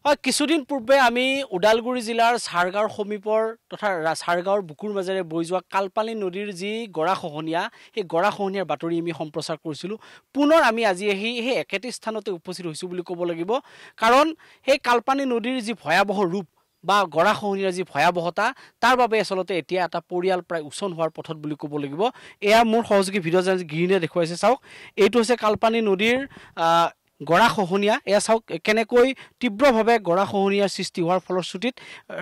হয় কিছুদিন পূৰ্বে আমি ওদালগুৰি জিলাৰ চাৰগাঁৱৰ সমীপৰ তথা চাৰগাঁৱৰ বুকুৰ মাজেৰে বৈ যোৱা কালপানী নদীৰ যি গৰাখহনীয়া সেই গৰাখহনীয়াৰ বাতৰি আমি সম্প্ৰচাৰ কৰিছিলোঁ পুনৰ আমি আজি আহি সেই একেটি স্থানতে উপস্থিত হৈছোঁ বুলি ক'ব লাগিব কাৰণ সেই কালপানী নদীৰ যি ভয়াৱহ ৰূপ বা গৰাখহনীয়াৰ যি ভয়াৱহতা তাৰ বাবে আচলতে এতিয়া এটা পৰিয়াল প্ৰায় উচন হোৱাৰ পথত বুলি ক'ব লাগিব এয়া মোৰ সহযোগী ভিডিঅ' জাৰ্নেলিষ্ট গিৰিনে দেখুৱাইছে চাওক এইটো হৈছে কালপানী নদীৰ গৰাখহনীয়া এয়া চাওক কেনেকৈ তীব্ৰভাৱে গৰাখহনীয়াৰ সৃষ্টি হোৱাৰ ফলশ্ৰুতিত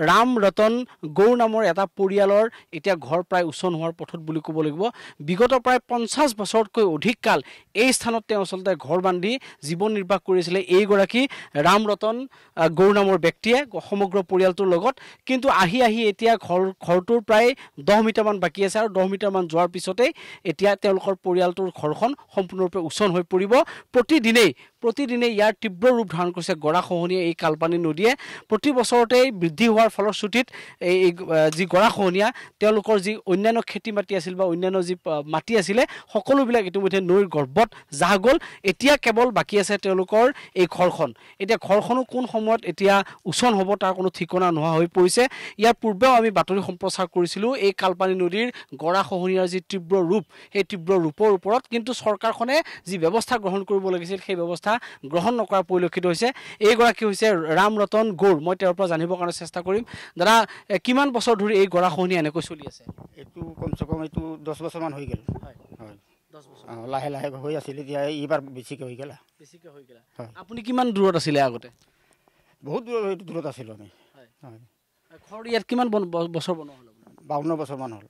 ৰাম ৰতন গৌৰ নামৰ এটা পৰিয়ালৰ এতিয়া ঘৰ প্ৰায় উচন হোৱাৰ পথত বুলি ক'ব লাগিব বিগত প্ৰায় 50 বছৰতকৈ অধিক কাল এই স্থানত তেওঁ আচলতে ঘৰ বান্ধি জীৱন নিৰ্বাহ কৰিছিলে এইগৰাকী ৰাম ৰতন গৌৰ নামৰ ব্যক্তিয়ে সমগ্ৰ পৰিয়ালটোৰ লগত কিন্তু আহি এতিয়া ঘৰটোৰ প্ৰায় 10 মিটাৰমান বাকী আছে আৰু 10 মিটাৰমান যোৱাৰ পিছতেই এতিয়া তেওঁলোকৰ পৰিয়ালটোৰ ঘৰখন সম্পূৰ্ণৰূপে উচন হৈ পৰিব প্ৰতিদিনে ইয়াৰ তীব্ৰ ৰূপ ধাৰণ কৰিছে গৰাখহনীয়া এই কালপানী নদীয়ে প্ৰতি বছৰতেই বৃদ্ধি হোৱাৰ ফলশ্ৰুতিত এই যি গৰাখহনীয়া তেওঁলোকৰ যি অন্যান্য খেতি মাটি আছিল বা অন্যান্য যি মাটি আছিলে সকলোবিলাক ইতিমধ্যে নৈৰ গৰ্ভত জাহ গ'ল এতিয়া কেৱল বাকী আছে তেওঁলোকৰ এই ঘৰখন এতিয়া ঘৰখনো কোন সময়ত এতিয়া উচন হ'ব তাৰ কোনো ঠিকনা নোহোৱা হৈ পৰিছে ইয়াৰ পূৰ্বেও আমি বাতৰি সম্প্ৰচাৰ কৰিছিলোঁ এই কালপানী নদীৰ গৰাখহনীয়াৰ যি তীব্ৰ ৰূপ সেই তীব্ৰ ৰূপৰ ওপৰত কিন্তু চৰকাৰখনে যি ব্যৱস্থা গ্ৰহণ কৰিব লাগিছিল সেই ব্যৱস্থা গ্ৰহণ নকৰা পৰিলক্ষিত হৈছে এইগৰাকী হৈছে ৰাম ৰতন গৌৰ মই তেওঁৰ পৰা জানিবৰ কাৰণে চেষ্টা কৰিম দাদা কিমান বছৰ ধৰি এই গৰাখহনীয়া এনেকৈ চলি আছে এইটো কমচে কম এইটো 10 বছৰমান হৈ গ'ল হয় 10 বছৰ লাহে লাহে হৈ আছিল এতিয়া এইবাৰ বেছিকৈ হৈ গ'ল আপুনি কিমান দূৰত আছিলে আগতে বহুত দূৰত আছিলোঁ আমি হয় ঘৰ ইয়াত কিমান বছৰ বনোৱা হ'ল 52 বছৰমান হ'ল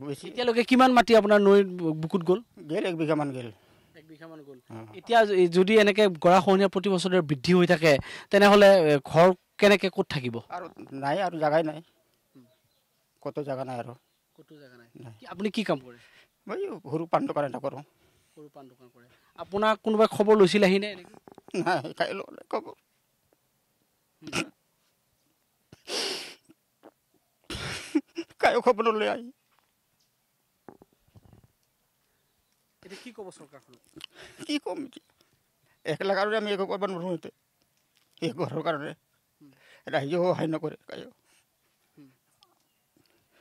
বেছি এতিয়ালৈকে কিমান মাটি আপোনাৰ নৈৰ বুকুত গ'ল 1 বিঘামান গ'ল এতিয়া যদি এনেকৈ গৰাখহনীয়া প্ৰতি বছৰে বৃদ্ধি হৈ থাকে তেনেহ'লে ঘৰ কেনেকৈ ক'ত থাকিব আৰু নাই আৰু জাগাই নাই কত জাগা নাই আৰু আপুনি কি কাম কৰে মই সৰু পাণ দোকান এটা কৰোঁ আপোনাক কোনোবাই খবৰ লৈছিল আহি নাই খবৰ কায়ো খবৰ নল'লে আহি কি ক'ব চৰকাৰখনক কি ক'ম একলা কাৰণে আমি একো কৰিব নোৱাৰোঁ এই ঘৰৰ কাৰণে ৰাইজেও সহায় নকৰে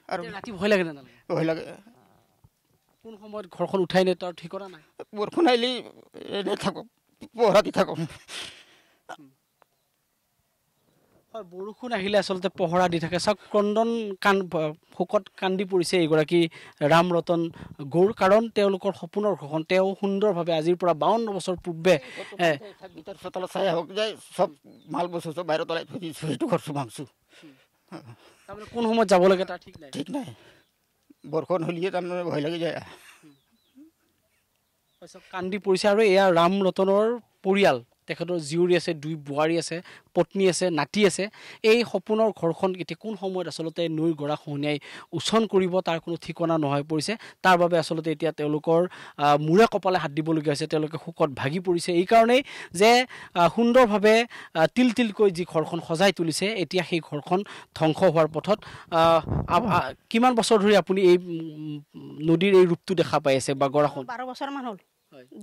আৰু ৰাতি ভয় লাগে নালাগে ভয় লাগে কোন সময়ত ঘৰখন উঠাই নিয়ে তাৰ ঠিকনা নাই বৰষুণ আহিলে এনেই থাকোঁ পহৰা দি থাকোঁ হয় বৰষুণ আহিলে আচলতে পহৰা দি থাকে চাওক ক্ৰন্দন শোকত কান্দি পৰিছে এইগৰাকী ৰাম ৰতন গৌৰ কাৰণ তেওঁলোকৰ সপোনৰ ঘৰখন তেওঁ সুন্দৰভাৱে আজিৰ পৰা 52 বছৰ পূৰ্বে চোতালত চাই আহক যায় চব মাল বস্তু চব বাহিৰত ওলাই থৈ দিছোঁ সেইটো ঘৰ ভাঙছোঁ তাৰমানে কোন সময়ত যাব লাগে তাৰ ঠিক নাই বৰষুণ হ'লিয়ে তাৰমানে ভয় লাগি যায় কান্দি পৰিছে আৰু এয়া ৰাম ৰতনৰ পৰিয়াল তেখেতৰ জীয়ৰী আছে 2 বোৱাৰী আছে পত্নী আছে নাতি আছে এই সপোনৰ ঘৰখন এতিয়া কোন সময়ত আচলতে নৈৰ গৰাখহনীয়াই উচন কৰিব তাৰ কোনো ঠিকনা নহয় পৰিছে তাৰ বাবে আচলতে এতিয়া তেওঁলোকৰ মূৰে কপালে হাত দিবলগীয়া হৈছে তেওঁলোকে শোকত ভাগি পৰিছে এই কাৰণেই যে সুন্দৰভাৱে তিলকৈ যি ঘৰখন সজাই তুলিছে এতিয়া সেই ঘৰখন ধ্বংস হোৱাৰ পথত কিমান বছৰ ধৰি আপুনি এই নদীৰ এই ৰূপটো দেখা পাই আছে বা গৰাখন 12 বছৰমান হ'ল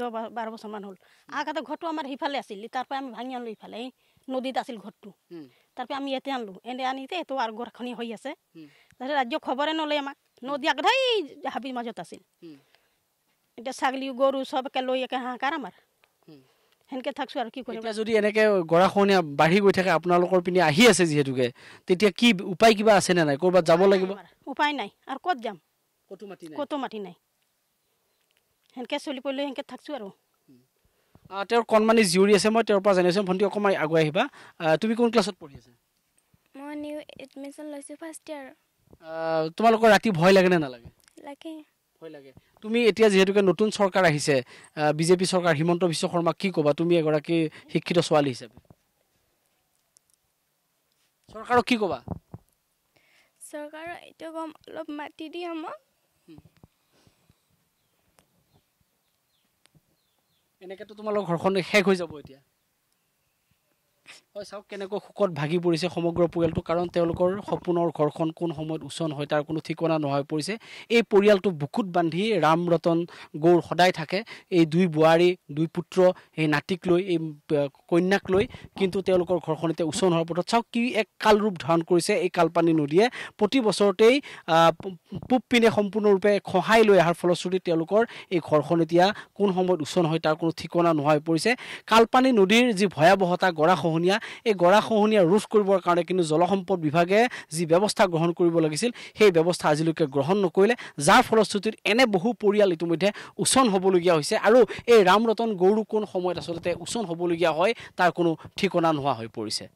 12 বছৰমান হ'ল আগতে ঘৰটো আমাৰ সিফালে আছিল তাৰপৰা আমি ভাঙি আনলো ইফালে নদীত আছিল ঘৰটো তাৰপৰা আমি ইয়াতে আনলো এনে আনিতে এইটো আৰু গৰাখহনী হৈ আছে ৰাজ্য খবৰে নলয় আমাক নদী আগধাই হাবিৰ মাজত আছিল এতিয়া ছাগলী গৰু সবকে লৈ একে হাহাকাৰ আমাৰ সেনেকৈ থাকছোঁ আৰু কি কৰিম এতিয়া যদি এনেকৈ গৰাখহনীয়া বাঢ়ি গৈ থাকে আপোনালোকৰ পিনে আহি আছে যিহেতুকে তেতিয়া কি উপায় কিবা আছে নে নাই ক'ৰবাত যাব লাগিব উপায় নাই আৰু ক'ত যাম ক'তো মাটি নাই সেনেকৈ চলি পৰিলে সেনেকৈ থাকছোঁ আৰু তেওঁৰ কণমানি জীয়ৰী আছে মই তেওঁৰ পৰা জানিছোঁ ভণ্টি অকণমান আগুৱাই আহিবা তুমি কোন ক্লাছত পঢ়ি আছা মই নিউ এডমিশ্যন লৈছোঁ ফাৰ্ষ্ট ইয়াৰ তোমালোকৰ ৰাতি ভয় লাগে নে নালাগে ভয় লাগে তুমি এতিয়া যিহেতুকে নতুন চৰকাৰ আহিছে বিজেপি চৰকাৰ হিমন্ত বিশ্ব শৰ্মাক কি ক'বা তুমি এগৰাকী শিক্ষিত ছোৱালী হিচাপে চৰকাৰক কি ক'বা চৰকাৰৰ এইটো কম অলপ মাটি দি আমাক এনেকৈতো তোমালোকৰ ঘৰখন শেষ হৈ যাব এতিয়া হয় চাওক কেনেকৈ শোকত ভাগি পৰিছে সমগ্ৰ পৰিয়ালটো কাৰণ তেওঁলোকৰ সপোনৰ ঘৰখন কোন সময়ত উচন হয় তাৰ কোনো ঠিকনা নোহোৱা হৈ পৰিছে এই পৰিয়ালটো বুকুত বান্ধি ৰাম ৰতন গৌৰ সদায় থাকে এই দুই বোৱাৰী দুই পুত্ৰ এই নাতিক লৈ এই কন্যাক লৈ কিন্তু তেওঁলোকৰ ঘৰখন এতিয়া উচন হোৱাৰ পথত চাওক কি এক কাল ৰূপ ধাৰণ কৰিছে এই কালপানী নদীয়ে প্ৰতি বছৰতেই পূব পিনে সম্পূৰ্ণৰূপে খহাই লৈ অহাৰ ফলশ্ৰুতিত তেওঁলোকৰ এই ঘৰখন এতিয়া কোন সময়ত উচন হয় তাৰ কোনো ঠিকনা নোহোৱা হৈ পৰিছে কালপানী নদীৰ যি ভয়াৱহতা গৰাখহনীয়া এই গৰাখহনীয়া ৰোধ কৰিবৰ কাৰণে কিন্তু জলসম্পদ বিভাগে যি ব্যৱস্থা গ্ৰহণ কৰিব লাগিছিল সেই ব্যৱস্থা আজিলৈকে গ্ৰহণ নকৰিলে যাৰ ফলশ্ৰুতিত এনে বহু পৰিয়াল ইতিমধ্যে উচন হ'বলগীয়া হৈছে আৰু এই ৰাম ৰতন গৌৰু কোন সময়ত আচলতে উচন হ'বলগীয়া হয় তাৰ কোনো ঠিকনা নোহোৱা হৈ পৰিছে